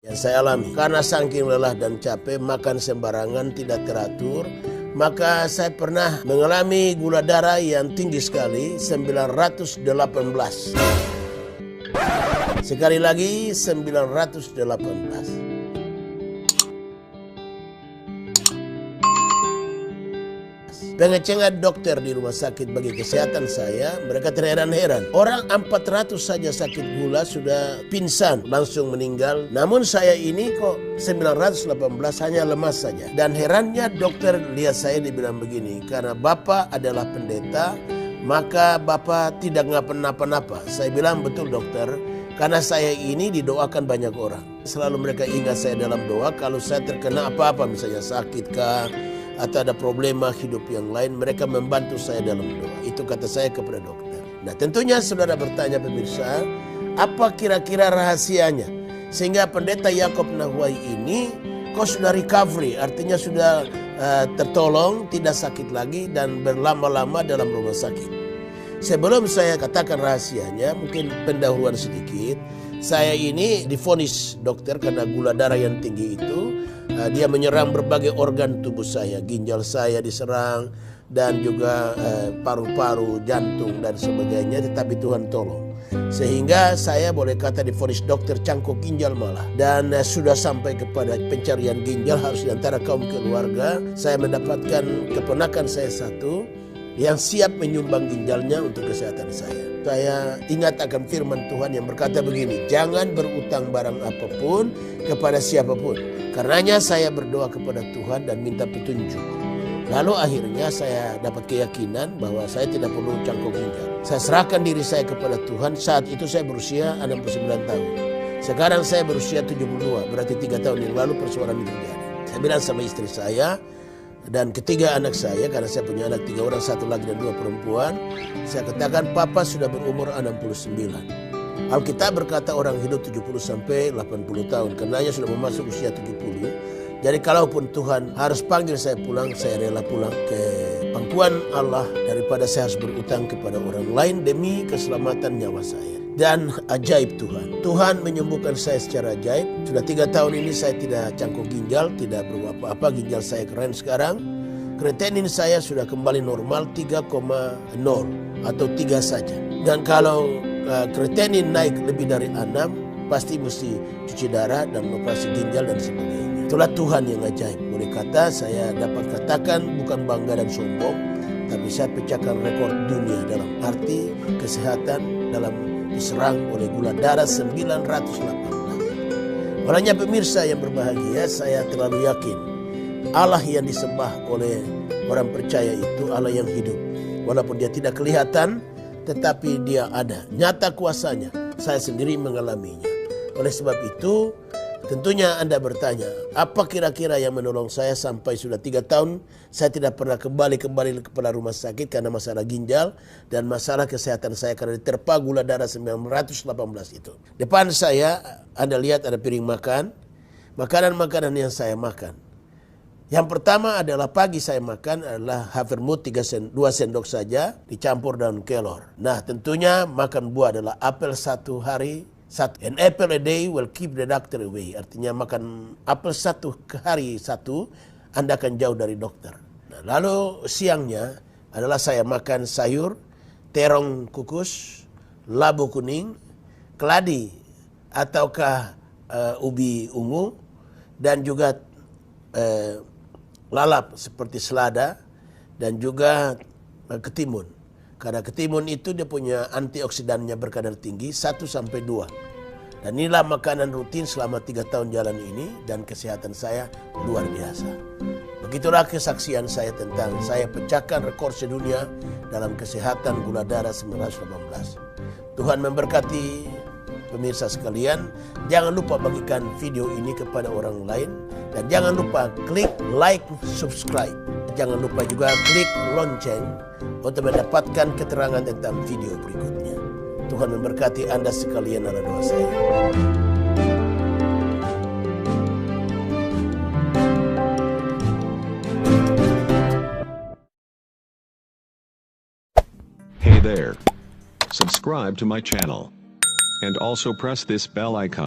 yang saya alami. Karena saking lelah dan capek, makan sembarangan, tidak teratur, maka saya pernah mengalami gula darah yang tinggi sekali, 918. Sekali lagi 918. Pengecengan dokter di rumah sakit bagi kesehatan saya, mereka terheran-heran. Orang 400 saja sakit gula sudah pingsan, langsung meninggal. Namun saya ini kok 918 hanya lemas saja. Dan herannya dokter lihat saya dibilang begini, karena Bapak adalah pendeta, maka Bapak tidak ngapa-napa. Saya bilang betul dokter, karena saya ini didoakan banyak orang. Selalu mereka ingat saya dalam doa, kalau saya terkena apa-apa, misalnya sakit kah, atau ada problema hidup yang lain, mereka membantu saya dalam doa. Itu kata saya kepada dokter. Nah tentunya saudara bertanya pemirsa, apa kira-kira rahasianya? Sehingga pendeta Yakob Nahwai ini kok sudah recovery, artinya sudah tertolong, tidak sakit lagi dan berlama-lama dalam rumah sakit. Sebelum saya katakan rahasianya, mungkin pendahuluan sedikit. Saya ini divonis dokter karena gula darah yang tinggi itu. Dia menyerang berbagai organ tubuh saya, ginjal saya diserang dan juga paru-paru, jantung dan sebagainya. Tetapi Tuhan tolong, sehingga saya boleh kata divonis dokter cangkok ginjal malah. Dan sudah sampai kepada pencarian ginjal harus diantara kaum keluarga. Saya mendapatkan keponakan saya satu yang siap menyumbang ginjalnya untuk kesehatan saya. Saya ingat akan firman Tuhan yang berkata begini, jangan berutang barang apapun kepada siapapun. Karenanya saya berdoa kepada Tuhan dan minta petunjuk. Lalu akhirnya saya dapat keyakinan bahwa saya tidak perlu cangkok ginjal. Saya serahkan diri saya kepada Tuhan. Saat itu saya berusia 69 tahun. Sekarang saya berusia 72, berarti 3 tahun yang lalu persoalan itu terjadi. Saya bilang sama istri saya dan ketiga anak saya, karena saya punya anak 3 orang, 1 laki dan 2 perempuan. Saya katakan papa sudah berumur 69. Alkitab berkata orang hidup 70 sampai 80 tahun. Karenanya sudah memasuki usia 70. Jadi kalaupun Tuhan harus panggil saya pulang, saya rela pulang ke pangkuan Allah daripada saya harus berutang kepada orang lain demi keselamatan nyawa saya. Dan ajaib Tuhan menyembuhkan saya secara ajaib. Sudah 3 tahun ini saya tidak cangkok ginjal, tidak berubah apa-apa. Ginjal saya keren sekarang. Kreatinin saya sudah kembali normal 3,0 atau 3 saja. Dan kalau kreatinin naik lebih dari 6, pasti mesti cuci darah dan operasi ginjal dan sebagainya. Itulah Tuhan yang ajaib. Boleh kata saya dapat katakan bukan bangga dan sombong, tapi saya pecahkan rekor dunia dalam arti kesehatan dalam diserang oleh gula darah 918. Olehnya pemirsa yang berbahagia, saya terlalu yakin Allah yang disembah oleh orang percaya itu Allah yang hidup. Walaupun dia tidak kelihatan, tetapi dia ada, nyata kuasanya. Saya sendiri mengalaminya. Oleh sebab itu, tentunya Anda bertanya, apa kira-kira yang menolong saya sampai sudah 3 tahun saya tidak pernah kembali kepada rumah sakit karena masalah ginjal dan masalah kesehatan saya karena diterpa gula darah 918 itu. Depan saya Anda lihat ada piring makan, makanan-makanan yang saya makan. Yang pertama adalah pagi saya makan adalah havermut 2 sendok saja dicampur daun kelor. Nah tentunya makan buah adalah apel 1 hari 1. An apple a day will keep the doctor away. Artinya makan apel 1 hari 1, Anda akan jauh dari dokter. Nah, lalu siangnya adalah saya makan sayur, terong kukus, labu kuning, keladi ataukah ubi ungu dan juga lalap seperti selada dan juga ketimun. Karena ketimun itu dia punya antioksidannya berkadar tinggi 1-2. Dan inilah makanan rutin selama 3 tahun jalan ini dan kesehatan saya luar biasa. Begitulah kesaksian saya tentang saya pecahkan rekor sedunia dalam kesehatan gula darah 918. Tuhan memberkati pemirsa sekalian. Jangan lupa bagikan video ini kepada orang lain. Dan jangan lupa klik like, subscribe. Jangan lupa juga klik lonceng untuk mendapatkan keterangan tentang video berikutnya. Tuhan memberkati Anda sekalian dalam doa saya. Hey there. Subscribe to my channel. And also press this bell icon.